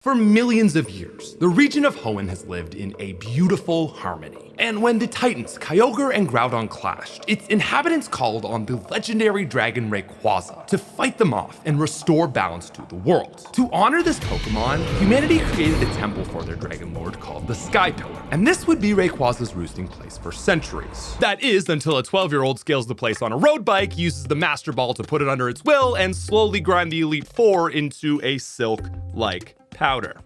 For millions of years, the region of Hoenn has lived in a beautiful harmony. And when the titans Kyogre and Groudon clashed, its inhabitants called on the legendary dragon Rayquaza to fight them off and restore balance to the world. To honor this Pokemon, humanity created a temple for their dragon lord called the Sky Pillar, and this would be Rayquaza's roosting place for centuries. That is, until a 12-year-old scales the place on a road bike, uses the Master Ball to put it under its will, and slowly grind the Elite Four into a silk-like powder.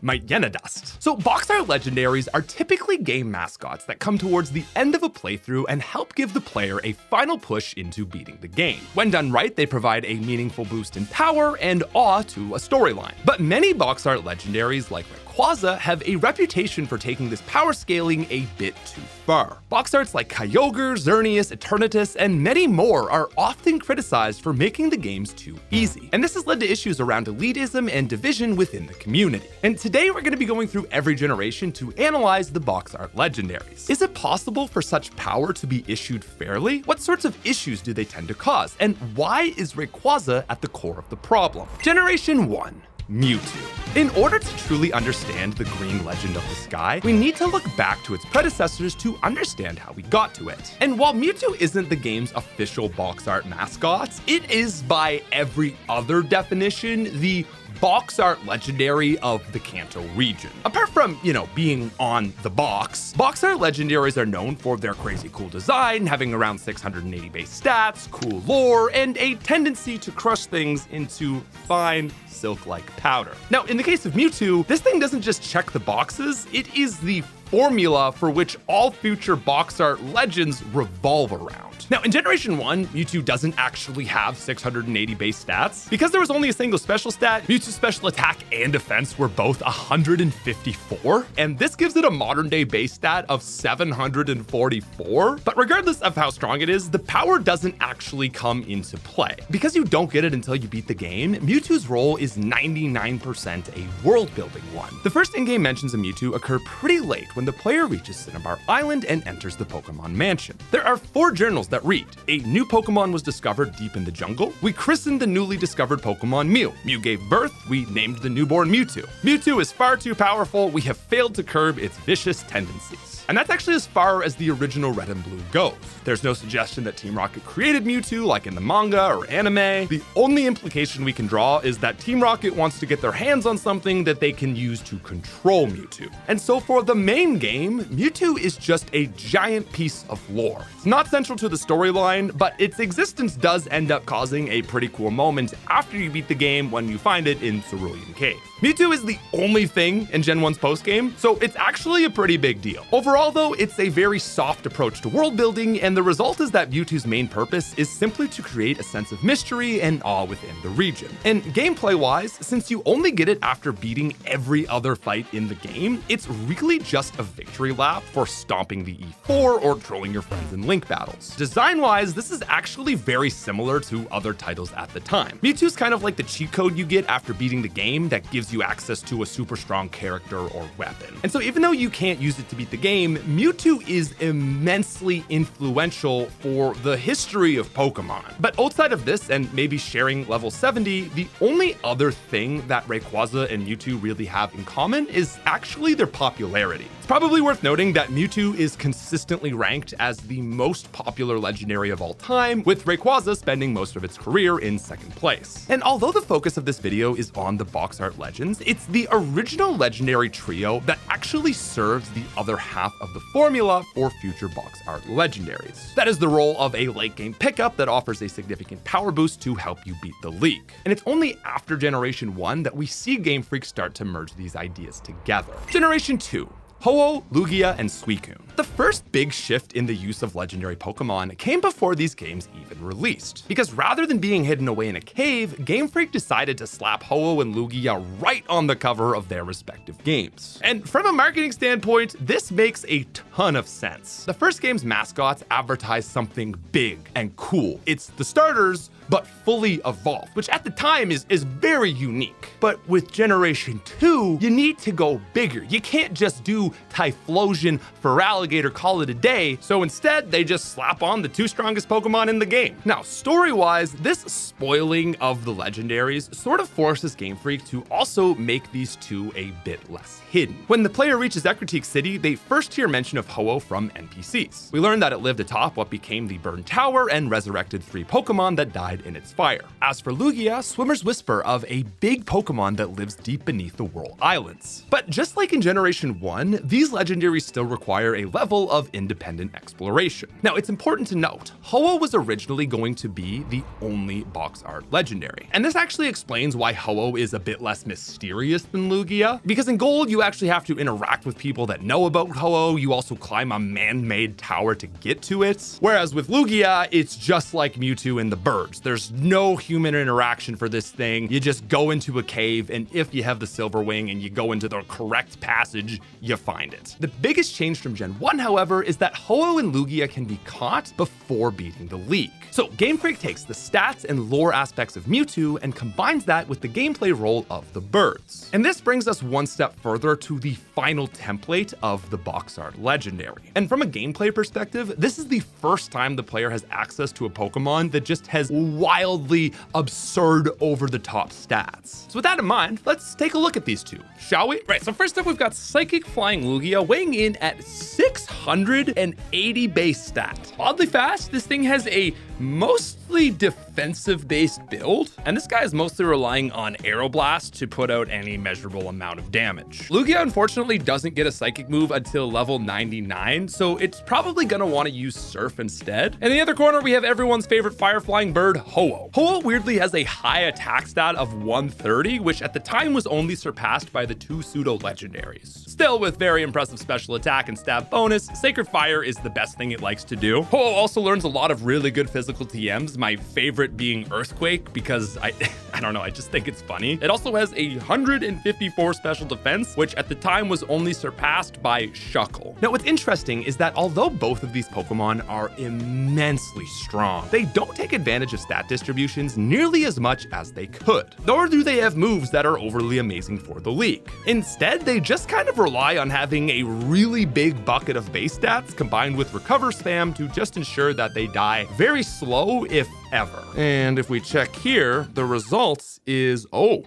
Myena dust. So Boxart Legendaries are typically game mascots that come towards the end of a playthrough and help give the player a final push into beating the game. When done right, they provide a meaningful boost in power and awe to a storyline. But many Boxart Legendaries, like Rayquaza, have a reputation for taking this power scaling a bit too far. Boxarts like Kyogre, Xerneas, Eternatus, and many more are often criticized for making the games too easy. And this has led to issues around elitism and division within the community. And today we're going to be going through every generation to analyze the Boxart Legendaries. Is it possible for such power to be issued fairly? What sorts of issues do they tend to cause? And why is Rayquaza at the core of the problem? Generation 1. Mewtwo. In order to truly understand the green legend of the sky, we need to look back to its predecessors to understand how we got to it. And while Mewtwo isn't the game's official Boxart mascot, it is by every other definition the Boxart Legendary of the Kanto region. Apart from, being on the box, Boxart Legendaries are known for their crazy cool design, having around 680 base stats, cool lore, and a tendency to crush things into fine silk-like powder. Now, in the case of Mewtwo, this thing doesn't just check the boxes, it is the formula for which all future Boxart Legends revolve around. Now, in Generation 1, Mewtwo doesn't actually have 680 base stats. Because there was only a single special stat, Mewtwo's special attack and defense were both 154, and this gives it a modern-day base stat of 744. But regardless of how strong it is, the power doesn't actually come into play. Because you don't get it until you beat the game, Mewtwo's role is 99% a world-building one. The first in-game mentions of Mewtwo occur pretty late when the player reaches Cinnabar Island and enters the Pokemon Mansion. There are 4 journals that read: a new Pokemon was discovered deep in the jungle. We christened the newly discovered Pokemon Mew. Mew gave birth. We named the newborn Mewtwo. Mewtwo is far too powerful. We have failed to curb its vicious tendencies. And that's actually as far as the original Red and Blue goes. There's no suggestion that Team Rocket created Mewtwo like in the manga or anime. The only implication we can draw is that Team Rocket wants to get their hands on something that they can use to control Mewtwo. And so for the main game, Mewtwo is just a giant piece of lore. It's not central to the storyline, but its existence does end up causing a pretty cool moment after you beat the game when you find it in Cerulean Cave. Mewtwo is the only thing in Gen 1's postgame, so it's actually a pretty big deal. Overall though, it's a very soft approach to world building, and the result is that Mewtwo's main purpose is simply to create a sense of mystery and awe within the region. And gameplay-wise, since you only get it after beating every other fight in the game, it's really just a victory lap for stomping the E4 or trolling your friends in Link battles. Design-wise, this is actually very similar to other titles at the time. Mewtwo's kind of like the cheat code you get after beating the game that gives you access to a super strong character or weapon. And so even though you can't use it to beat the game, Mewtwo is immensely influential for the history of Pokemon. But outside of this, and maybe sharing level 70, the only other thing that Rayquaza and Mewtwo really have in common is actually their popularity. It's probably worth noting that Mewtwo is consistently ranked as the most popular legendary of all time, with Rayquaza spending most of its career in second place. And although the focus of this video is on the Boxart Legends, it's the original legendary trio that actually serves the other half of the formula for future Boxart Legendaries. That is the role of a late game pickup that offers a significant power boost to help you beat the league. And it's only after Generation 1 that we see Game Freak start to merge these ideas together. Generation 2. Ho-Oh, Lugia, and Suicune. The first big shift in the use of legendary Pokemon came before these games even released. Because rather than being hidden away in a cave, Game Freak decided to slap Ho-Oh and Lugia right on the cover of their respective games. And from a marketing standpoint, this makes a ton of sense. The first game's mascots advertise something big and cool. It's the starters, but fully evolved, which at the time is very unique. But with Generation 2, you need to go bigger. You can't just do Typhlosion, Feraligatr, call it a day. So instead, they just slap on the 2 strongest Pokemon in the game. Now, story-wise, this spoiling of the legendaries sort of forces Game Freak to also make these 2 a bit less hidden. When the player reaches Ecruteak City, they first hear mention of Ho-Oh from NPCs. We learn that it lived atop what became the Burned Tower and resurrected 3 Pokemon that died in its fire. As for Lugia, swimmers whisper of a big Pokemon that lives deep beneath the Whirl Islands. But just like in Generation 1, these legendaries still require a level of independent exploration. Now, it's important to note, Ho-Oh was originally going to be the only Boxart legendary. And this actually explains why Ho-Oh is a bit less mysterious than Lugia, because in Gold, you actually have to interact with people that know about Ho-Oh. You also climb a man-made tower to get to it. Whereas with Lugia, it's just like Mewtwo in the birds. There's no human interaction for this thing. You just go into a cave, and if you have the Silver Wing and you go into the correct passage, you find it. The biggest change from Gen 1, however, is that Ho-Oh and Lugia can be caught before beating the league. So Game Freak takes the stats and lore aspects of Mewtwo and combines that with the gameplay role of the birds. And this brings us one step further to the final template of the Boxart Legendary. And from a gameplay perspective, this is the first time the player has access to a Pokemon that just has wildly absurd over-the-top stats. So with that in mind, let's take a look at these 2, shall we? Right, so first up we've got Psychic Flying Lugia weighing in at 680 base stat. Oddly fast, this thing has a mostly defensive-based build, and this guy is mostly relying on Aeroblast to put out any measurable amount of damage. Lugia unfortunately doesn't get a Psychic move until level 99, so it's probably gonna want to use Surf instead. In the other corner, we have everyone's favorite fire-flying bird, Ho-Oh. Ho-Oh weirdly has a high attack stat of 130, which at the time was only surpassed by the 2 pseudo-legendaries. Still, with very impressive special attack and stab bonus, Sacred Fire is the best thing it likes to do. Ho-Oh also learns a lot of really good physical TMs, my favorite being Earthquake, because I don't know, I just think it's funny. It also has a 154 special defense, which at the time was only surpassed by Shuckle. Now, what's interesting is that although both of these Pokemon are immensely strong, they don't take advantage of stat distributions nearly as much as they could, nor do they have moves that are overly amazing for the league. Instead, they just kind of rely on having a really big bucket of base stats combined with recover spam to just ensure that they die very slow, if ever. And if we check here, the results is, oh,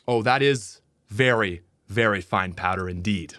that is very, very fine powder indeed.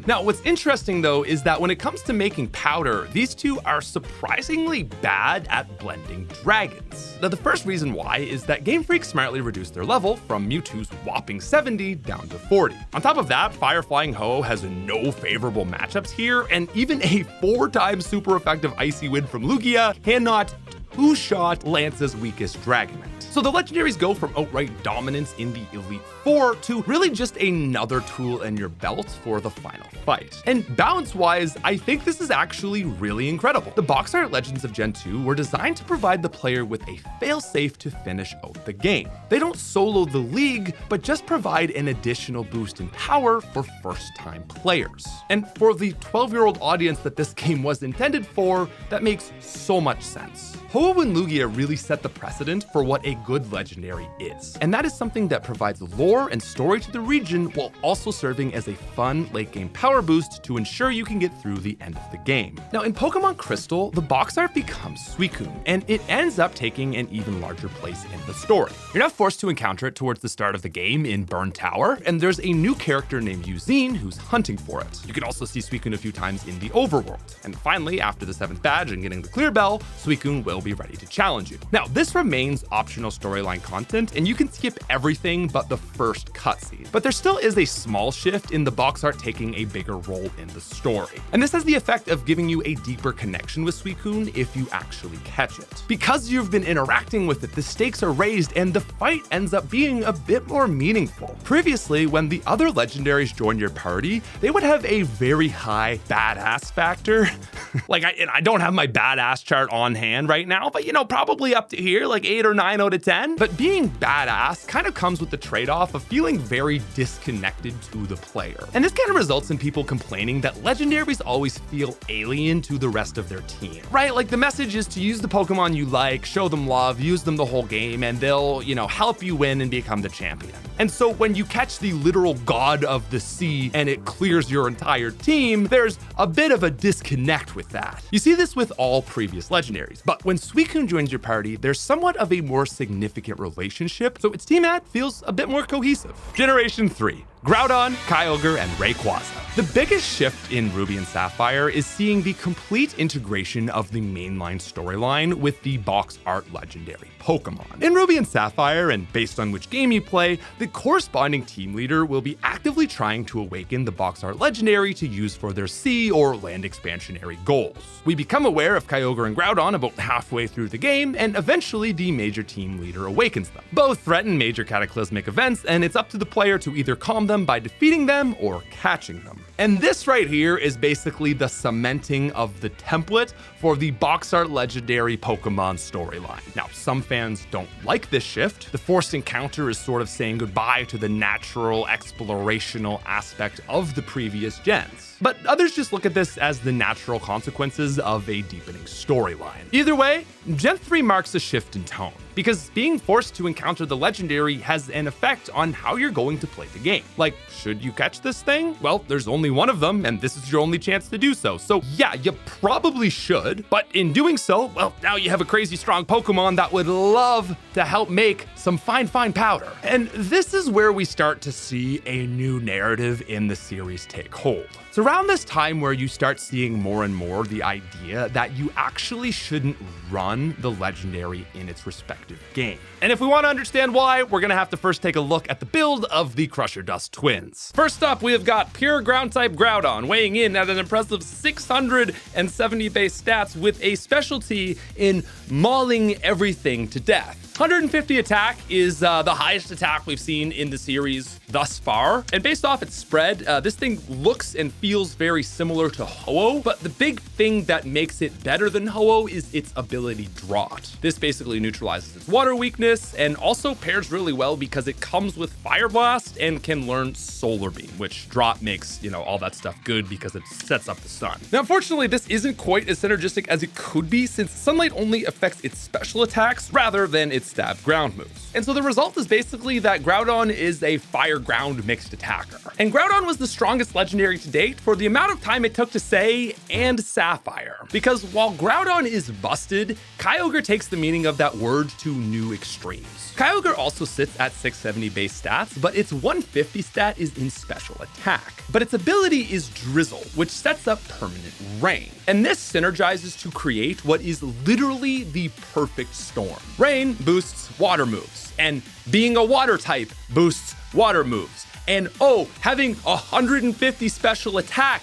Now, what's interesting though is that when it comes to making powder, these 2 are surprisingly bad at blending dragons. Now, the first reason why is that Game Freak smartly reduced their level from Mewtwo's whopping 70 down to 40. On top of that, Fire Flying Ho has no favorable matchups here, and even a 4 times super effective Icy Wind from Lugia cannot 2-shot Lance's weakest Dragonite. So the legendaries go from outright dominance in the Elite Four to really just another tool in your belt for the final fight. And balance-wise, I think this is actually really incredible. The Boxart Legends of Gen 2 were designed to provide the player with a failsafe to finish out the game. They don't solo the league, but just provide an additional boost in power for first-time players. And for the 12-year-old audience that this game was intended for, that makes so much sense. Ho-Oh and Lugia really set the precedent for what a good legendary is. And that is something that provides lore and story to the region while also serving as a fun late-game power boost to ensure you can get through the end of the game. Now, in Pokemon Crystal, the Boxart becomes Suicune, and it ends up taking an even larger place in the story. You're now forced to encounter it towards the start of the game in Burned Tower, and there's a new character named Eugene who's hunting for it. You can also see Suicune a few times in the overworld. And finally, after the 7th badge and getting the clear bell, Suicune will be ready to challenge you. Now, this remains optional storyline content, and you can skip everything but the first cutscene. But there still is a small shift in the Boxart taking a bigger role in the story. And this has the effect of giving you a deeper connection with Suicune if you actually catch it. Because you've been interacting with it, the stakes are raised and the fight ends up being a bit more meaningful. Previously, when the other legendaries joined your party, they would have a very high badass factor. Like, I don't have my badass chart on hand right now, but you know, probably up to here, like 8 or 9 out of 10, but being badass kind of comes with the trade-off of feeling very disconnected to the player. And this kind of results in people complaining that legendaries always feel alien to the rest of their team, right? Like the message is to use the Pokemon you like, show them love, use them the whole game, and they'll, help you win and become the champion. And so when you catch the literal god of the sea and it clears your entire team, there's a bit of a disconnect with that. You see this with all previous legendaries, but when Suicune joins your party, there's somewhat of a more significant relationship, so its team ad feels a bit more cohesive. Generation 3. Groudon, Kyogre, and Rayquaza. The biggest shift in Ruby and Sapphire is seeing the complete integration of the mainline storyline with the Boxart Legendary Pokémon. In Ruby and Sapphire, and based on which game you play, the corresponding team leader will be actively trying to awaken the Boxart Legendary to use for their sea or land expansionary goals. We become aware of Kyogre and Groudon about halfway through the game, and eventually the major team leader awakens them. Both threaten major cataclysmic events, and it's up to the player to either calm them by defeating them or catching them. And this right here is basically the cementing of the template for the Boxart Legendary Pokemon storyline. Now, some fans don't like this shift. The forced encounter is sort of saying goodbye to the natural explorational aspect of the previous gens. But others just look at this as the natural consequences of a deepening storyline. Either way, Gen 3 marks a shift in tone, because being forced to encounter the legendary has an effect on how you're going to play the game. Like, should you catch this thing? Well, there's only one of them, and this is your only chance to do so. So yeah, you probably should, but in doing so, well, now you have a crazy strong Pokemon that would love to help make some fine powder. And this is where we start to see a new narrative in the series take hold. It's around this time where you start seeing more and more the idea that you actually shouldn't run the legendary in its respective game. And if we want to understand why, we're going to have to first take a look at the build of the Crusher Dust twins. First up, we have got pure ground type Groudon, weighing in at an impressive 670 base stats with a specialty in mauling everything to death. 150 attack is the highest attack we've seen in the series thus far. And based off its spread, this thing looks and feels very similar to Ho-Oh, but the big thing that makes it better than Ho-Oh is its ability Draught. This basically neutralizes its water weakness and also pairs really well because it comes with Fire Blast and can learn Solar Beam, which Draught makes, all that stuff good because it sets up the sun. Now, unfortunately, this isn't quite as synergistic as it could be since Sunlight only affects its special attacks rather than its stab ground moves. And so the result is basically that Groudon is a fire ground mixed attacker. And Groudon was the strongest legendary to date for the amount of time it took to say and Sapphire. Because while Groudon is busted, Kyogre takes the meaning of that word to new extremes. Kyogre also sits at 670 base stats, but its 150 stat is in special attack. But its ability is Drizzle, which sets up permanent rain. And this synergizes to create what is literally the perfect storm. Rain boosts water moves, and being a water type boosts water moves. And having 150 special attack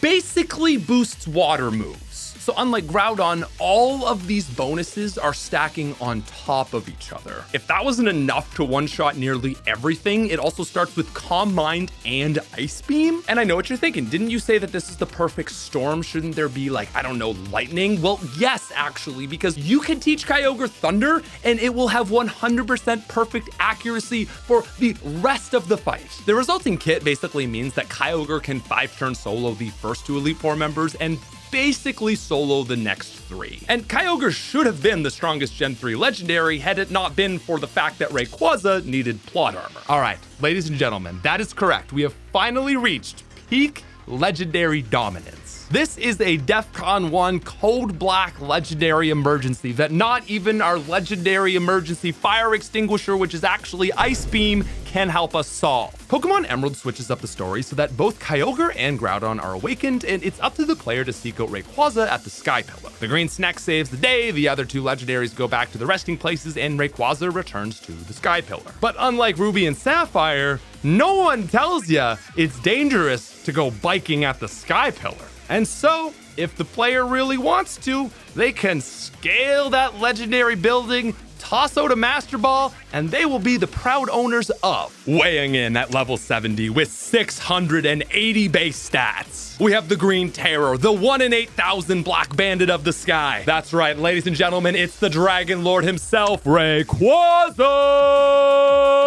basically boosts water moves. So unlike Groudon, all of these bonuses are stacking on top of each other. If that wasn't enough to one-shot nearly everything, it also starts with Calm Mind and Ice Beam. And I know what you're thinking. Didn't you say that this is the perfect storm? Shouldn't there be lightning? Well, yes, actually, because you can teach Kyogre Thunder and it will have 100% perfect accuracy for the rest of the fight. The resulting kit basically means that Kyogre can 5-turn solo the first 2 Elite Four members and basically solo the next 3. And Kyogre should have been the strongest Gen 3 legendary had it not been for the fact that Rayquaza needed plot armor. All right, ladies and gentlemen, that is correct. We have finally reached peak legendary dominance. This is a DEFCON 1 Code Black legendary emergency that not even our legendary emergency fire extinguisher, which is actually Ice Beam, can help us solve. Pokemon Emerald switches up the story so that both Kyogre and Groudon are awakened, and it's up to the player to seek out Rayquaza at the Sky Pillar. The green snack saves the day, the other 2 legendaries go back to the resting places, and Rayquaza returns to the Sky Pillar. But unlike Ruby and Sapphire, no one tells ya it's dangerous to go biking at the Sky Pillar. And so, if the player really wants to, they can scale that legendary building, toss out a Master Ball, and they will be the proud owners of. Weighing in at level 70 with 680 base stats, we have the Green Terror, the 1 in 8,000 Black Bandit of the Sky. That's right, ladies and gentlemen, it's the Dragon Lord himself, Rayquaza!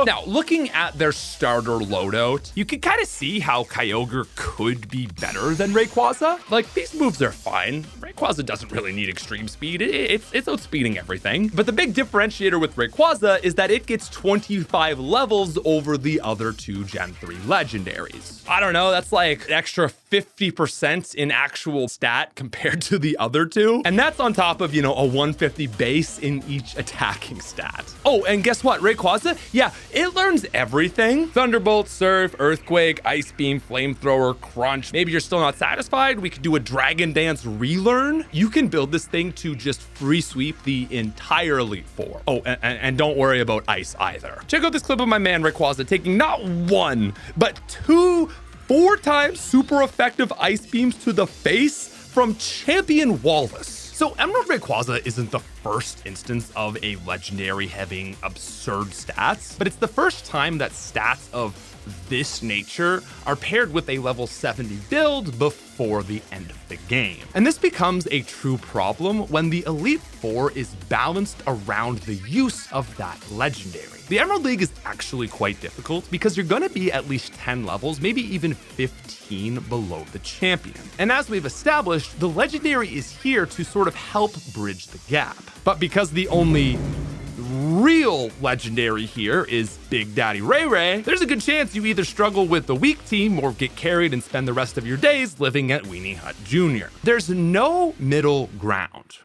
Now, looking at their starter loadout, you can kind of see how Kyogre could be better than Rayquaza. Like, these moves are fine. Rayquaza doesn't really need extreme speed. It's outspeeding everything. But the big differentiator with Rayquaza is that it gets 25 levels over the other two Gen 3 legendaries. I don't know, that's like an extra 50% in actual stat compared to the other two. And that's on top of, you know, a 150 base in each attacking stat. Oh, and guess what? Rayquaza, yeah, it learns everything. Thunderbolt, Surf, Earthquake, Ice Beam, Flamethrower, Crunch. Maybe you're still not satisfied? We could do a Dragon Dance relearn. You can build this thing to just free sweep the entire Elite Four. Oh, and don't worry about Ice either. Check out this clip of my man Rayquaza taking not one, but two 4x super effective Ice Beams to the face from Champion Wallace. So Emerald Rayquaza isn't the first instance of a legendary having absurd stats, but it's the first time that stats of this nature are paired with a level 70 build before the end of the game. And this becomes a true problem when the Elite Four is balanced around the use of that legendary. The Emerald League is actually quite difficult because you're going to be at least 10 levels, maybe even 15 below the champion. And as we've established, the legendary is here to sort of help bridge the gap. But because the only real legendary here is Big Daddy Ray Ray, there's a good chance you either struggle with the weak team or get carried and spend the rest of your days living at Weenie Hut Jr. There's no middle ground.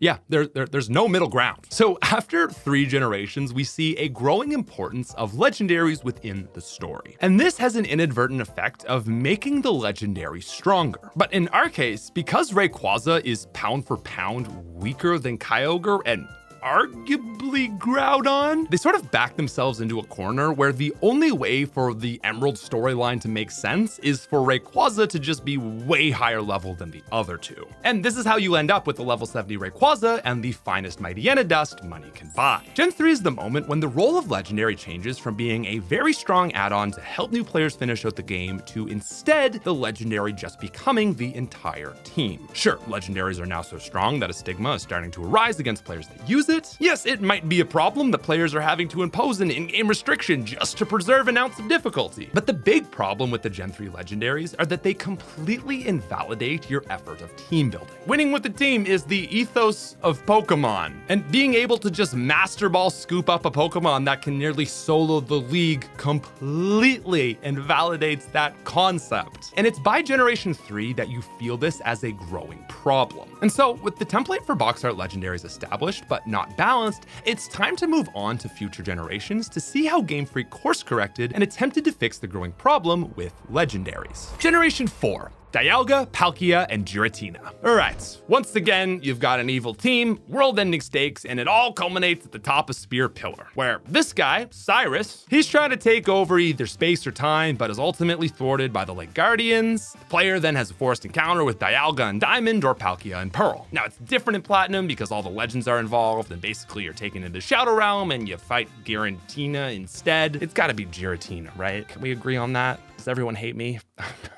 Yeah, there's no middle ground. So after 3 generations, we see a growing importance of legendaries within the story. And this has an inadvertent effect of making the legendary stronger. But in our case, because Rayquaza is pound for pound weaker than Kyogre and arguably Groudon, they sort of back themselves into a corner where the only way for the Emerald storyline to make sense is for Rayquaza to just be way higher level than the other two. And this is how you end up with the level 70 Rayquaza and the finest Mightyena dust money can buy. Gen 3 is the moment when the role of Legendary changes from being a very strong add-on to help new players finish out the game to instead the Legendary just becoming the entire team. Sure, Legendaries are now so strong that a stigma is starting to arise against players that use it. Yes, it might be a problem that players are having to impose an in-game restriction just to preserve an ounce of difficulty. But the big problem with the Gen 3 legendaries are that they completely invalidate your effort of team building. Winning with the team is the ethos of Pokemon, and being able to just Master Ball scoop up a Pokemon that can nearly solo the league completely invalidates that concept. And it's by Generation 3 that you feel this as a growing problem. And so, with the template for Boxart Legendaries established but not balanced, it's time to move on to future generations to see how Game Freak course corrected and attempted to fix the growing problem with legendaries. Generation 4. Dialga, Palkia, and Giratina. Alright, once again, you've got an evil team, world-ending stakes, and it all culminates at the top of Spear Pillar, where this guy, Cyrus, he's trying to take over either space or time, but is ultimately thwarted by the Lake Guardians. The player then has a forced encounter with Dialga and Diamond or Palkia and Pearl. Now, it's different in Platinum because all the legends are involved, and basically you're taken into Shadow Realm and you fight Giratina instead. It's gotta be Giratina, right? Can we agree on that? Does everyone hate me?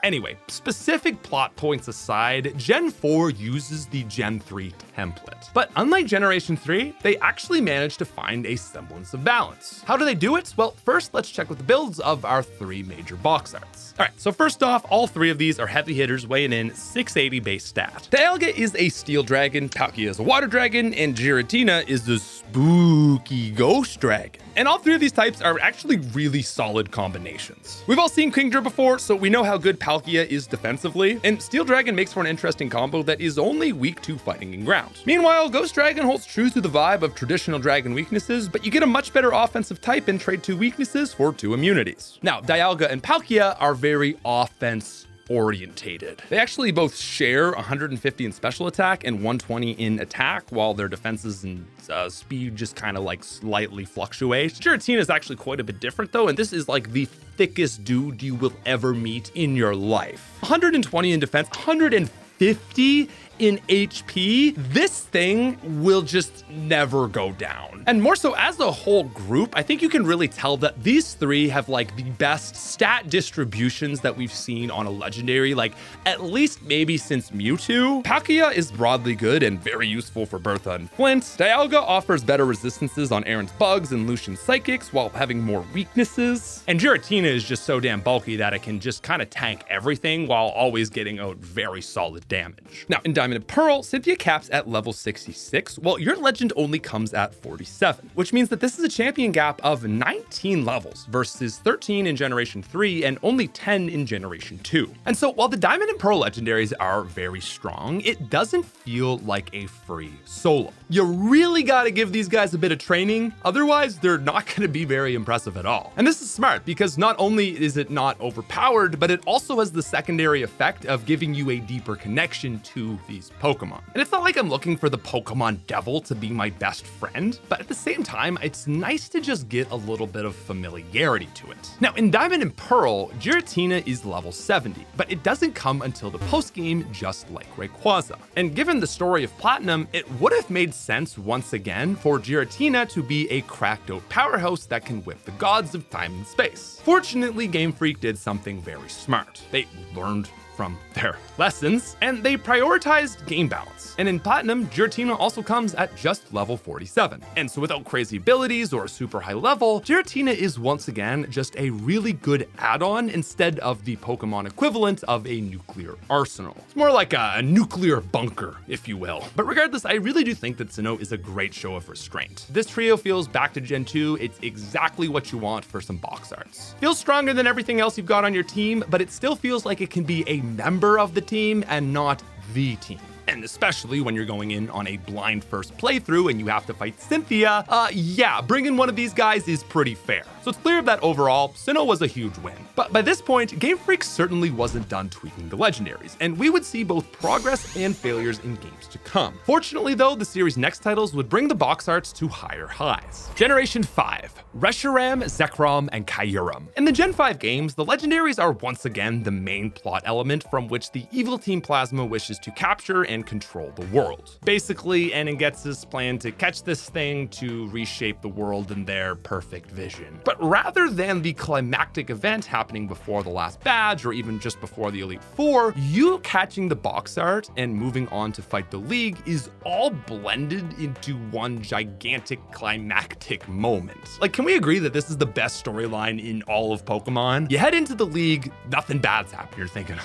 Anyway, specific plot points aside, Gen 4 uses the Gen 3 template. But unlike Generation 3, they actually managed to find a semblance of balance. How do they do it? Well, first let's check with the builds of our 3 major box arts. Alright, so first off, all 3 of these are heavy hitters weighing in 680 base stat. Dialga is a steel dragon, Palkia is a water dragon, and Giratina is a spooky ghost dragon. And all 3 of these types are actually really solid combinations. We've all seen Kingdra before, so we know how good Palkia is defensively, and Steel Dragon makes for an interesting combo that is only weak to fighting in ground. Meanwhile, Ghost Dragon holds true to the vibe of traditional dragon weaknesses, but you get a much better offensive type and trade 2 weaknesses for 2 immunities. Now, Dialga and Palkia are very offense orientated. They actually both share 150 in special attack and 120 in attack, while their defenses and speed just kind of like slightly fluctuate. Giratina is actually quite a bit different though, and this is like the thickest dude you will ever meet in your life. 120 in defense, 150 in HP, this thing will just never go down. And more so as a whole group, I think you can really tell that these three have like the best stat distributions that we've seen on a legendary, like at least maybe since Mewtwo. Palkia is broadly good and very useful for Bertha and Flint. Dialga offers better resistances on Aaron's bugs and Lucian's psychics while having more weaknesses. And Giratina is just so damn bulky that it can just kind of tank everything while always getting out very solid damage. Now in Diamond and Pearl, Cynthia caps at level 66, while your legend only comes at 47, which means that this is a champion gap of 19 levels versus 13 in Generation 3 and only 10 in Generation 2. And so while the Diamond and Pearl legendaries are very strong, it doesn't feel like a free solo. You really gotta give these guys a bit of training, otherwise they're not gonna be very impressive at all. And this is smart because not only is it not overpowered, but it also has the secondary effect of giving you a deeper connection to these Pokemon. And it's not like I'm looking for the Pokemon devil to be my best friend, but at the same time, it's nice to just get a little bit of familiarity to it. Now in Diamond and Pearl, Giratina is level 70, but it doesn't come until the post-game, just like Rayquaza. And given the story of Platinum, it would have made sense once again for Giratina to be a cracked out powerhouse that can whip the gods of time and space. Fortunately, Game Freak did something very smart. They learned from their lessons, and they prioritized game balance. And in Platinum, Giratina also comes at just level 47. And so without crazy abilities or a super high level, Giratina is once again just a really good add-on instead of the Pokemon equivalent of a nuclear arsenal. It's more like a nuclear bunker, if you will. But regardless, I really do think that Sinnoh is a great show of restraint. This trio feels back to Gen 2, it's exactly what you want for some box arts. Feels stronger than everything else you've got on your team, but it still feels like it can be a member of the team and not the team. And especially when you're going in on a blind first playthrough and you have to fight Cynthia, yeah, bringing one of these guys is pretty fair. So it's clear that overall, Sinnoh was a huge win. But by this point, Game Freak certainly wasn't done tweaking the legendaries, and we would see both progress and failures in games to come. Fortunately though, the series' next titles would bring the box arts to higher highs. Generation 5, Reshiram, Zekrom, and Kyurem. In the Gen 5 games, the legendaries are once again the main plot element from which the evil Team Plasma wishes to capture and control the world. Basically, Anon gets his plan to catch this thing to reshape the world in their perfect vision. But rather than the climactic event happening before the last badge or even just before the Elite Four, you catching the box art and moving on to fight the League is all blended into one gigantic climactic moment. Like, can we agree that this is the best storyline in all of Pokemon? You head into the League, nothing bad's happening. You're thinking,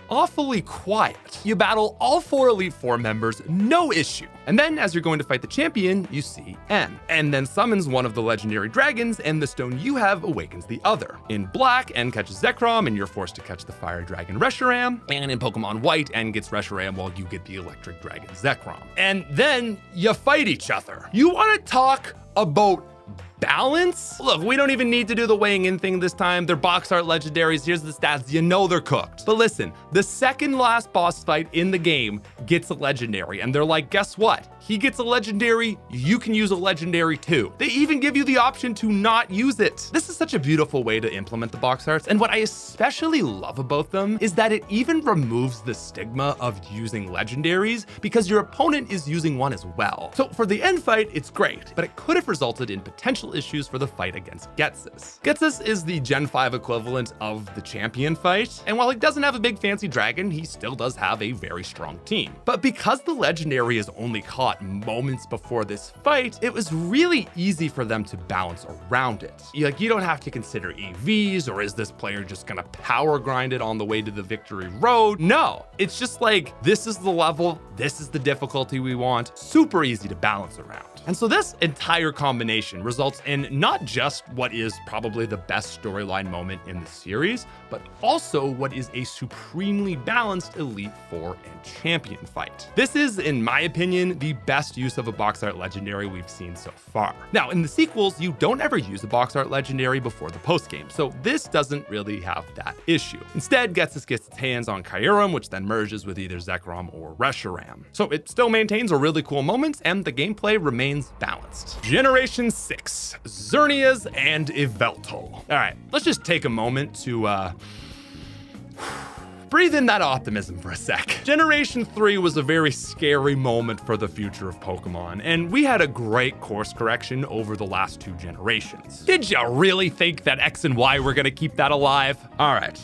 awfully quiet. You battle all 4 Elite Four members, no issue. And then as you're going to fight the champion, you see N. N then summons one of the legendary dragons, and the stone you have awakens the other. In Black, N catches Zekrom, and you're forced to catch the fire dragon Reshiram. And in Pokemon White, N gets Reshiram while you get the electric dragon Zekrom. And then you fight each other. You want to talk about balance? Look, we don't even need to do the weighing in thing this time. They're box art legendaries. Here's the stats. You know they're cooked. But listen, the second last boss fight in the game gets a legendary, and they're like, guess what? He gets a legendary, you can use a legendary too. They even give you the option to not use it. This is such a beautiful way to implement the box arts, and what I especially love about them is that it even removes the stigma of using legendaries because your opponent is using one as well. So for the end fight, it's great, but it could have resulted in potential issues for the fight against Ghetsis. Ghetsis is the Gen 5 equivalent of the champion fight, and while he doesn't have a big fancy dragon, he still does have a very strong team. But because the legendary is only caught moments before this fight, it was really easy for them to balance around it. You don't have to consider EVs, or is this player just gonna power grind it on the way to the victory road? No, it's just like, this is the level, this is the difficulty we want, super easy to balance around. And so this entire combination results in not just what is probably the best storyline moment in the series, but also what is a supremely balanced Elite Four and champion fight. This is, in my opinion, the best use of a box art legendary we've seen so far. Now, in the sequels, you don't ever use a box art legendary before the postgame, so this doesn't really have that issue. Instead, Ghetsis gets its hands on Kyurem, which then merges with either Zekrom or Reshiram. So it still maintains a really cool moment, and the gameplay remains balanced. Generation 6, Xerneas and Yveltal. All right, let's just take a moment to breathe in that optimism for a sec. Generation 3 was a very scary moment for the future of Pokemon, and we had a great course correction over the last 2 generations. Did you really think that X and Y were gonna keep that alive? All right.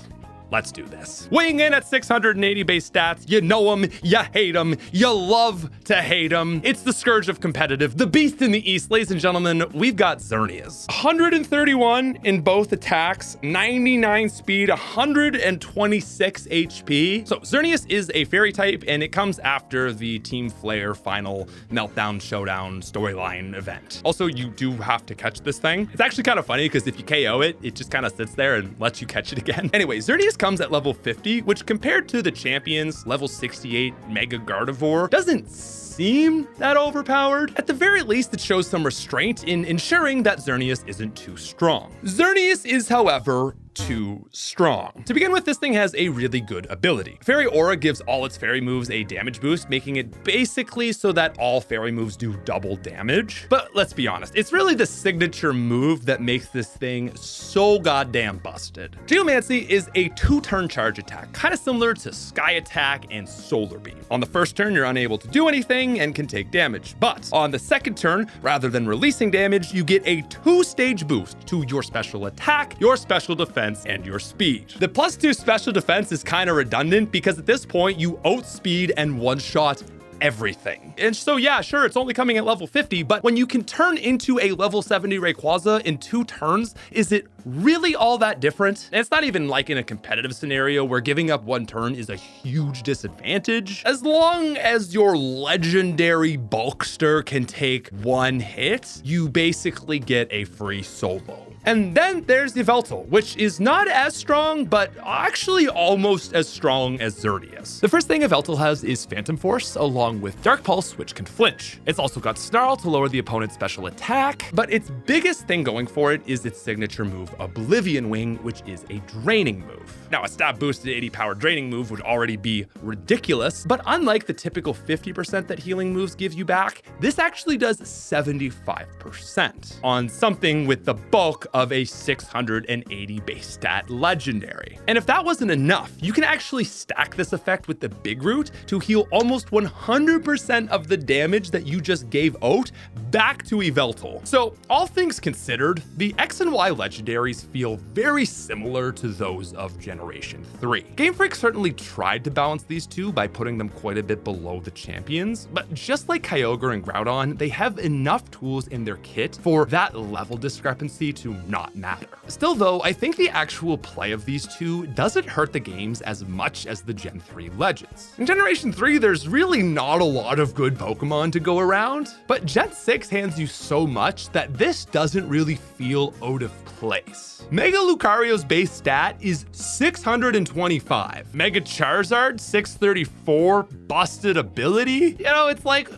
Let's do this. Weighing in at 680 base stats, you know him, you hate him, you love to hate him. It's the scourge of competitive, the beast in the east. Ladies and gentlemen, we've got Xerneas. 131 in both attacks, 99 speed, 126 HP. So Xerneas is a fairy type, and it comes after the Team Flare final Meltdown Showdown storyline event. Also, you do have to catch this thing. It's actually kind of funny because if you KO it, it just kind of sits there and lets you catch it again. Anyway, Xerneas comes at level 50, which compared to the champions, level 68 Mega Gardevoir, doesn't seem that overpowered. At the very least, it shows some restraint in ensuring that Xerneas isn't too strong. Xerneas is, however, too strong. To begin with, this thing has a really good ability. Fairy Aura gives all its fairy moves a damage boost, making it basically so that all fairy moves do double damage. But let's be honest, it's really the signature move that makes this thing so goddamn busted. Geomancy is a 2-turn charge attack, kind of similar to Sky Attack and Solar Beam. On the first turn, you're unable to do anything and can take damage. But on the second turn, rather than releasing damage, you get a 2-stage boost to your special attack, your special defense, and your speed. The +2 special defense is kind of redundant because at this point you outspeed and one-shot everything. And so yeah, sure, it's only coming at level 50, but when you can turn into a level 70 Rayquaza in 2 turns, is it really all that different? And it's not even like in a competitive scenario where giving up 1 turn is a huge disadvantage. As long as your legendary Bulkster can take 1 hit, you basically get a free solo. And then there's Yveltal, which is not as strong, but actually almost as strong as Xerneas. The first thing Yveltal has is Phantom Force, along with Dark Pulse, which can flinch. It's also got Snarl to lower the opponent's special attack, but its biggest thing going for it is its signature move, Oblivion Wing, which is a draining move. Now, a stat boosted 80 power draining move would already be ridiculous, but unlike the typical 50% that healing moves give you back, this actually does 75% on something with the bulk of a 680 base stat legendary. And if that wasn't enough, you can actually stack this effect with the Big Root to heal almost 100% of the damage that you just gave out back to Yveltal. So all things considered, the X and Y legendaries feel very similar to those of Generation 3. Game Freak certainly tried to balance these two by putting them quite a bit below the champions, but just like Kyogre and Groudon, they have enough tools in their kit for that level discrepancy to not matter. Still though, I think the actual play of these two doesn't hurt the games as much as the Gen 3 legends. In Generation 3, there's really not a lot of good Pokemon to go around, but Gen 6 hands you so much that this doesn't really feel out of place. Mega Lucario's base stat is 625. Mega Charizard, 634, busted ability? You know, it's like,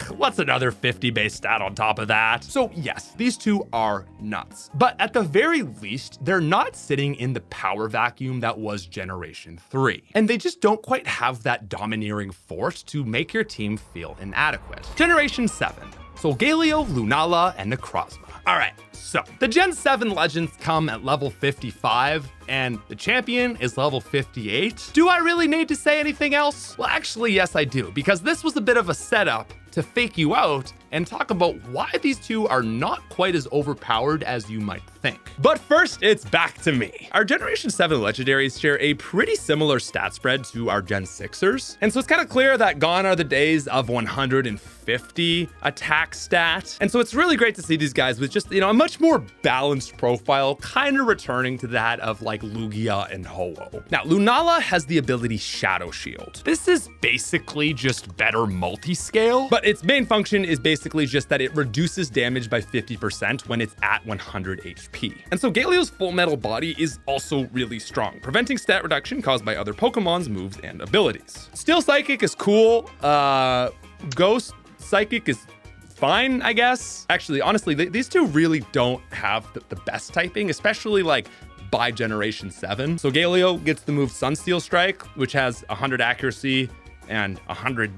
what's another 50 base stat on top of that? So yes, these two are nuts. But at the very least, they're not sitting in the power vacuum that was Generation 3. And they just don't quite have that domineering force to make your team feel inadequate. Generation 7. Solgaleo, Lunala, and Necrozma. All right, so the Gen 7 legends come at level 55, and the champion is level 58. Do I really need to say anything else? Well, actually, yes, I do, because this was a bit of a setup to fake you out and talk about why these two are not quite as overpowered as you might think. But first, it's back to me. Our Generation 7 legendaries share a pretty similar stat spread to our Gen 6ers, and so it's kind of clear that gone are the days of 150 attack stat. And so it's really great to see these guys with just, a much more balanced profile, kind of returning to that of like Lugia and Ho-Oh. Now, Lunala has the ability Shadow Shield. This is basically just better multi-scale, but its main function is basically just that it reduces damage by 50% when it's at 100 HP. And so Galeo's full metal body is also really strong, preventing stat reduction caused by other Pokemon's moves and abilities. Steel Psychic is cool. Ghost Psychic is fine, I guess. Actually, honestly, these two really don't have the best typing, especially like by Generation 7. So Galeo gets the move Sunsteel Strike, which has 100 accuracy and 100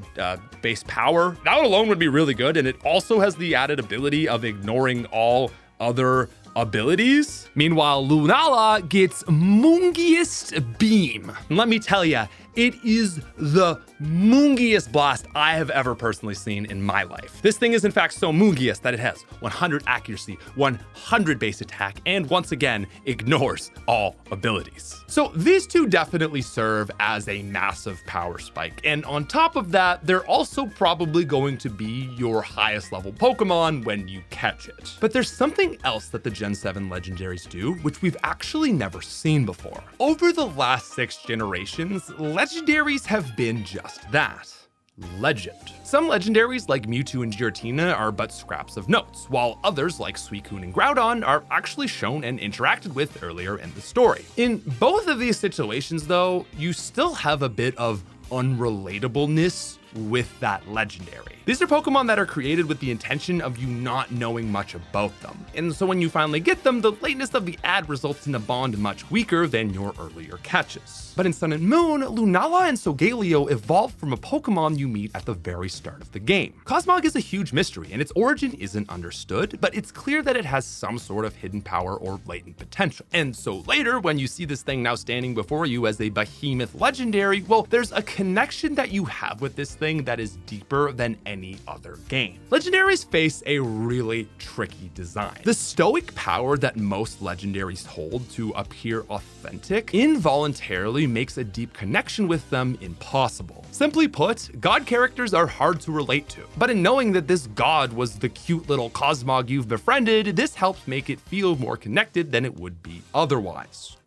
base power. That alone would be really good, and it also has the added ability of ignoring all other abilities. Meanwhile, Lunala gets Moongiest Beam. And let me tell ya, it is the moongiest blast I have ever personally seen in my life. This thing is in fact so moongiest that it has 100 accuracy, 100 base attack, and once again, ignores all abilities. So these two definitely serve as a massive power spike. And on top of that, they're also probably going to be your highest level Pokemon when you catch it. But there's something else that the Gen 7 legendaries do, which we've actually never seen before. Over the last 6 generations, legendaries have been just that. Legend. Some legendaries like Mewtwo and Giratina are but scraps of notes, while others like Suicune and Groudon are actually shown and interacted with earlier in the story. In both of these situations though, you still have a bit of unrelatableness with that legendary. These are Pokemon that are created with the intention of you not knowing much about them. And so when you finally get them, the lateness of the ad results in a bond much weaker than your earlier catches. But in Sun and Moon, Lunala and Solgaleo evolve from a Pokemon you meet at the very start of the game. Cosmog is a huge mystery and its origin isn't understood, but it's clear that it has some sort of hidden power or latent potential. And so later, when you see this thing now standing before you as a behemoth legendary, well, there's a connection that you have with this thing that is deeper than any other game. Legendaries face a really tricky design. The stoic power that most legendaries hold to appear authentic involuntarily makes a deep connection with them impossible. Simply put, god characters are hard to relate to. But in knowing that this god was the cute little Cosmog you've befriended, this helps make it feel more connected than it would be otherwise.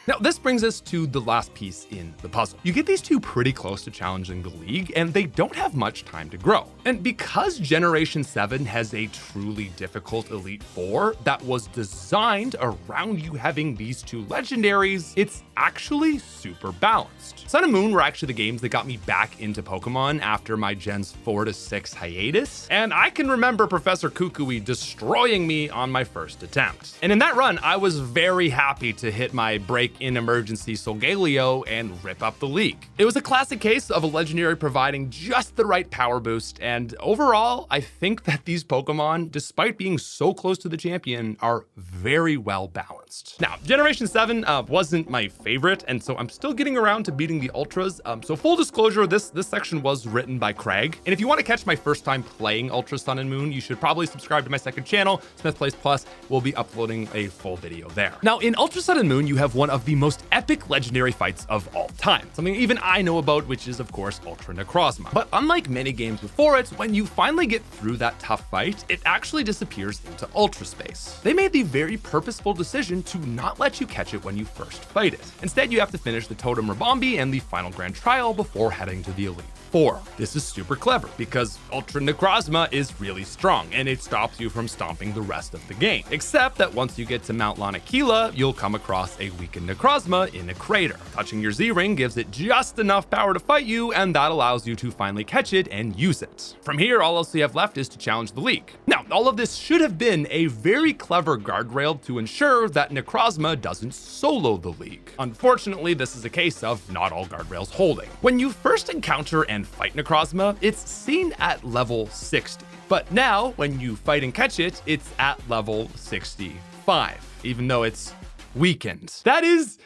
Now, this brings us to the last piece in the puzzle. You get these two pretty close to challenging the league, and they don't have much time to grow. And because Generation 7 has a truly difficult Elite Four that was designed around you having these two legendaries, it's actually super balanced. Sun and Moon were actually the games that got me back into Pokemon after my Gens 4 to 6 hiatus, and I can remember Professor Kukui destroying me on my first attempt. And in that run, I was very happy to hit my break in emergency Solgaleo and rip up the league. It was a classic case of a legendary providing just the right power boost, and overall, I think that these Pokemon, despite being so close to the champion, are very well balanced. Now, Generation 7 wasn't my favorite, and so I'm still getting around to beating the Ultras. So full disclosure, this section was written by Craig, and if you want to catch my first time playing Ultra Sun and Moon, you should probably subscribe to my second channel, SmithPlays Plus. We'll be uploading a full video there. Now, in Ultra Sun and Moon, you have one of the most epic legendary fights of all time. Something even I know about, which is of course Ultra Necrozma. But unlike many games before it, when you finally get through that tough fight, it actually disappears into Ultra Space. They made the very purposeful decision to not let you catch it when you first fight it. Instead, you have to finish the Totem Rabombi and the final Grand Trial before heading to the Elite Four. This is super clever because Ultra Necrozma is really strong and it stops you from stomping the rest of the game. Except that once you get to Mount Lanakila, you'll come across a weakened Necrozma in a crater. Touching your Z-Ring gives it just enough power to fight you, and that allows you to finally catch it and use it. From here, all else you have left is to challenge the league. Now, all of this should have been a very clever guardrail to ensure that Necrozma doesn't solo the league. Unfortunately, this is a case of not all guardrails holding. When you first encounter and fight Necrozma, it's seen at level 60. But now, when you fight and catch it, it's at level 65, even though it's weakened. That is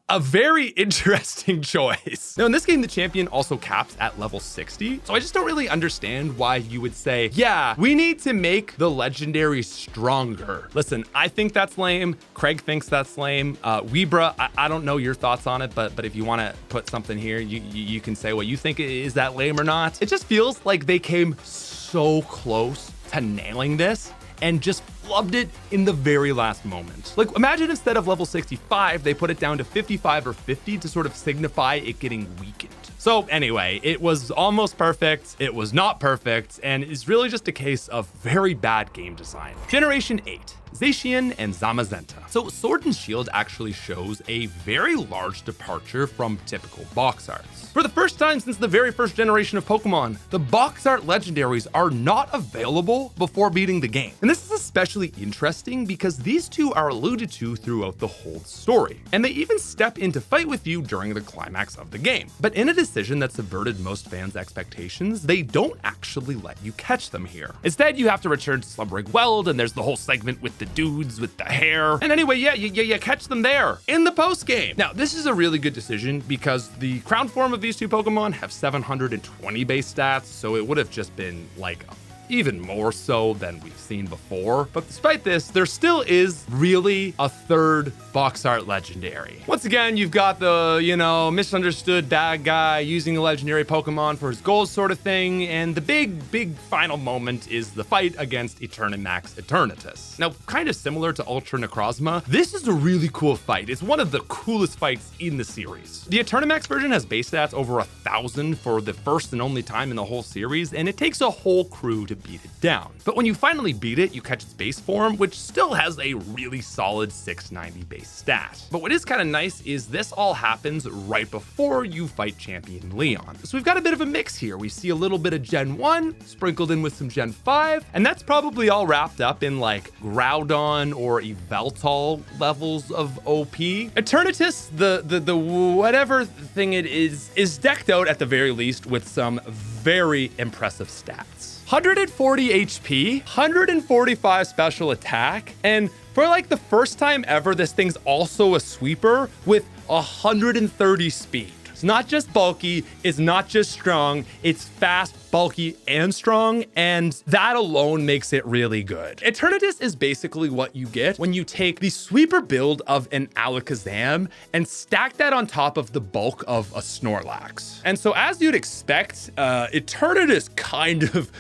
a very interesting choice. Now in this game, the champion also caps at level 60, so I just don't really understand why you would say, yeah, we need to make the legendary stronger. Listen, I think that's lame. Craig thinks that's lame. Weebra, I don't know your thoughts on it, but if you want to put something here, you can say what you think. Is that lame or not? It just feels like they came so close to nailing this and just flubbed it in the very last moment. Like, imagine instead of level 65, they put it down to 55 or 50 to sort of signify it getting weakened. So anyway, it was almost perfect, it was not perfect, and it's really just a case of very bad game design. Generation 8. Zacian and Zamazenta. So Sword and Shield actually shows a very large departure from typical box arts. For the first time since the very first generation of Pokemon, the box art legendaries are not available before beating the game. And this is especially actually interesting because these two are alluded to throughout the whole story, and they even step in to fight with you during the climax of the game. But in a decision that subverted most fans' expectations, they don't actually let you catch them here. Instead, you have to return to Slumbering Weld, and there's the whole segment with the dudes with the hair. And anyway, yeah, you catch them there in the post game. Now, this is a really good decision because the crown form of these two Pokemon have 720 base stats, so it would have just been like even more so than we've seen before. But despite this, there still is really a third Boxart Legendary. Once again, you've got the, misunderstood bad guy using a legendary Pokemon for his goals sort of thing, and the big final moment is the fight against Eternamax Eternatus. Now, kind of similar to Ultra Necrozma, this is a really cool fight. It's one of the coolest fights in the series. The Eternamax version has base stats over 1,000 for the first and only time in the whole series, and it takes a whole crew to beat it down. But when you finally beat it, you catch its base form, which still has a really solid 690 base stat. But what is kind of nice is this all happens right before you fight Champion Leon. So we've got a bit of a mix here. We see a little bit of Gen 1 sprinkled in with some Gen 5, and that's probably all wrapped up in like Groudon or Yveltal levels of OP. Eternatus, the whatever thing it is decked out at the very least with some very impressive stats. 140 HP, 145 special attack, and for like the first time ever, this thing's also a sweeper with 130 speed. It's not just bulky, it's not just strong, it's fast, bulky, and strong, and that alone makes it really good. Eternatus is basically what you get when you take the sweeper build of an Alakazam and stack that on top of the bulk of a Snorlax. And so as you'd expect, Eternatus kind of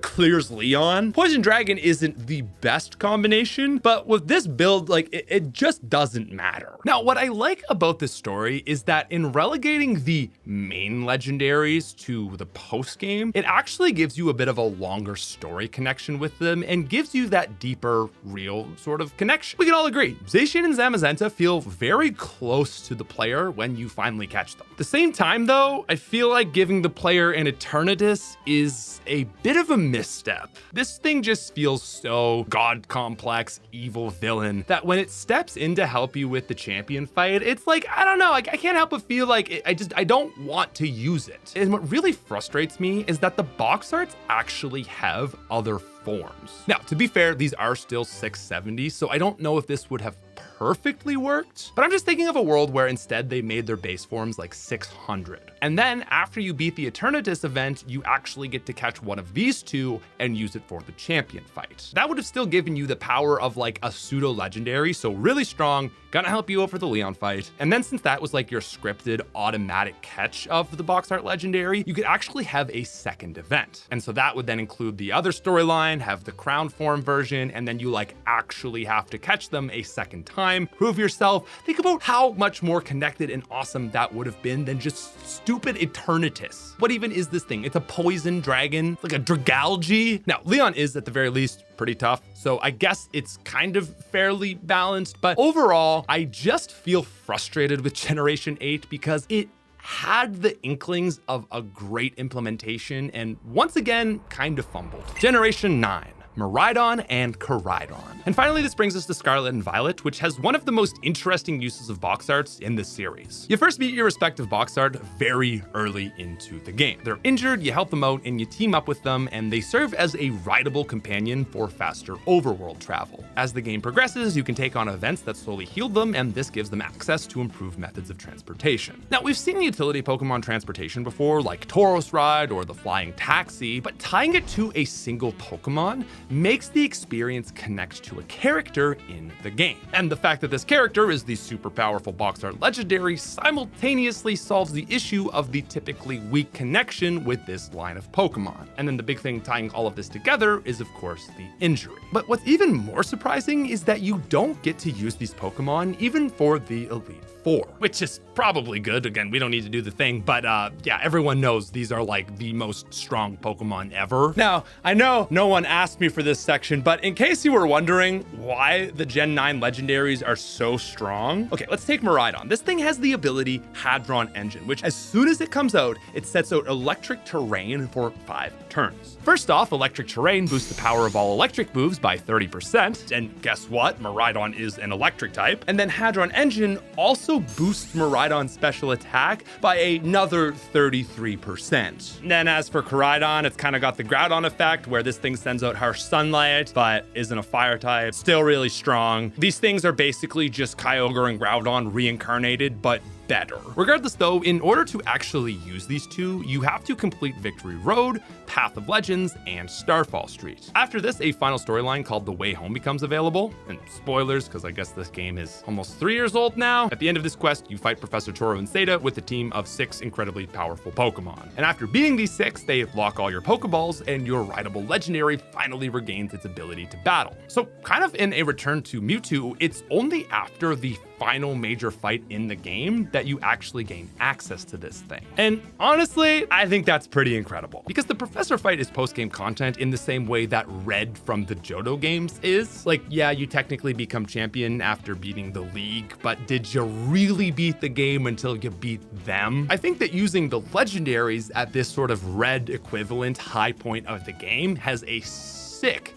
clears Leon. Poison Dragon isn't the best combination, but with this build, like it just doesn't matter. Now, what I like about this story is that in relegating the main legendaries to the post game, it actually gives you a bit of a longer story connection with them and gives you that deeper, real sort of connection. We can all agree, Zacian and Zamazenta feel very close to the player when you finally catch them. At the same time though, I feel like giving the player an Eternatus is a bit of a misstep. This thing just feels so god complex, evil villain that when it steps in to help you with the champion fight, it's like, I don't know, I can't help but feel like I don't want to use it. And what really frustrates me is that the Boxarts actually have other forms. Now, to be fair, these are still 670, so I don't know if this would have perfectly worked, but I'm just thinking of a world where instead they made their base forms like 600. And then after you beat the Eternatus event, you actually get to catch one of these two and use it for the champion fight. That would have still given you the power of like a pseudo legendary, so really strong, gonna help you out for the Leon fight. And then since that was like your scripted automatic catch of the Boxart Legendary, you could actually have a second event. And so that would then include the other storyline, have the crown form version, and then you like actually have to catch them a second time, prove yourself. Think about how much more connected and awesome that would have been than just stupid Eternatus. What even is this thing? It's a poison dragon, it's like a Dragalge. Now, Leon is at the very least pretty tough, so I guess it's kind of fairly balanced, but overall, I just feel frustrated with Generation 8 because it had the inklings of a great implementation and once again, kind of fumbled. Generation 9. Miraidon and Koraidon. And finally, this brings us to Scarlet and Violet, which has one of the most interesting uses of Boxarts in this series. You first meet your respective Boxart very early into the game. They're injured, you help them out, and you team up with them, and they serve as a rideable companion for faster overworld travel. As the game progresses, you can take on events that slowly heal them, and this gives them access to improved methods of transportation. Now, we've seen utility Pokemon transportation before, like Tauros Ride or the Flying Taxi, but tying it to a single Pokemon makes the experience connect to a character in the game. And the fact that this character is the super powerful Boxart Legendary simultaneously solves the issue of the typically weak connection with this line of Pokemon. And then the big thing tying all of this together is of course the injury. But what's even more surprising is that you don't get to use these Pokemon even for the Elite Four, which is probably good. Again, we don't need to do the thing, but yeah, everyone knows these are like the most strong Pokemon ever. Now, I know no one asked me for this section, but in case you were wondering why the Gen 9 legendaries are so strong, okay, let's take Miraidon. This thing has the ability Hadron Engine, which as soon as it comes out, it sets out electric terrain for 5 turns. First off, electric terrain boosts the power of all electric moves by 30%, and guess what? Miraidon is an electric type. And then Hadron Engine also boosts Miraidon's special attack by another 33%. And then as for Koraidon, it's kind of got the Groudon effect, where this thing sends out harsh sunlight, but isn't a fire type. Still really strong. These things are basically just Kyogre and Groudon reincarnated, but better. Regardless though, in order to actually use these two, you have to complete Victory Road, Path of Legends, and Starfall Street. After this, a final storyline called The Way Home becomes available. And spoilers, because I guess this game is almost 3 years old now. At the end of this quest, you fight Professor Toro and Seda with a team of 6 incredibly powerful Pokemon. And after beating these 6, they lock all your Pokeballs, and your rideable legendary finally regains its ability to battle. So kind of in a return to Mewtwo, it's only after the final major fight in the game that you actually gain access to this thing. And honestly, I think that's pretty incredible, because the Professor fight is post-game content in the same way that Red from the Johto games is. Like, yeah, you technically become champion after beating the league, but did you really beat the game until you beat them? I think that using the legendaries at this sort of Red equivalent high point of the game has a sick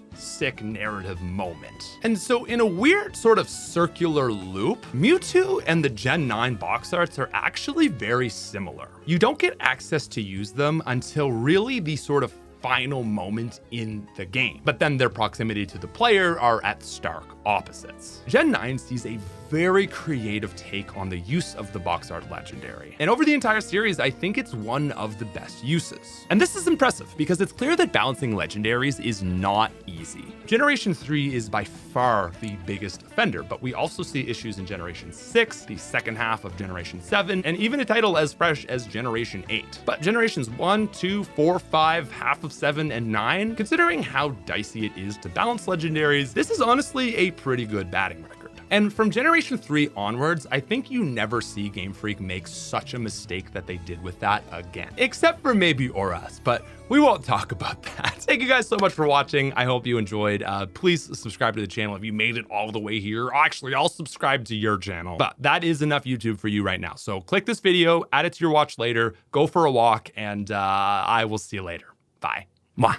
narrative moment. And so in a weird sort of circular loop, Mewtwo and the Gen 9 box arts are actually very similar. You don't get access to use them until really the sort of final moment in the game, but then their proximity to the player are at stark opposites. Gen 9 sees a very creative take on the use of the Boxart Legendary. And over the entire series, I think it's one of the best uses. And this is impressive because it's clear that balancing legendaries is not easy. Generation 3 is by far the biggest offender, but we also see issues in Generation 6, the second half of Generation 7, and even a title as fresh as Generation 8. But Generations 1, 2, 4, 5, half of 7, and 9, considering how dicey it is to balance legendaries, this is honestly a pretty good batting record. And from Generation 3 onwards, I think you never see Game Freak make such a mistake that they did with that again. Except for maybe Auras, but we won't talk about that. Thank you guys so much for watching. I hope you enjoyed. Please subscribe to the channel if you made it all the way here. Actually, I'll subscribe to your channel. But that is enough YouTube for you right now. So click this video, add it to your watch later, go for a walk, and I will see you later. Bye.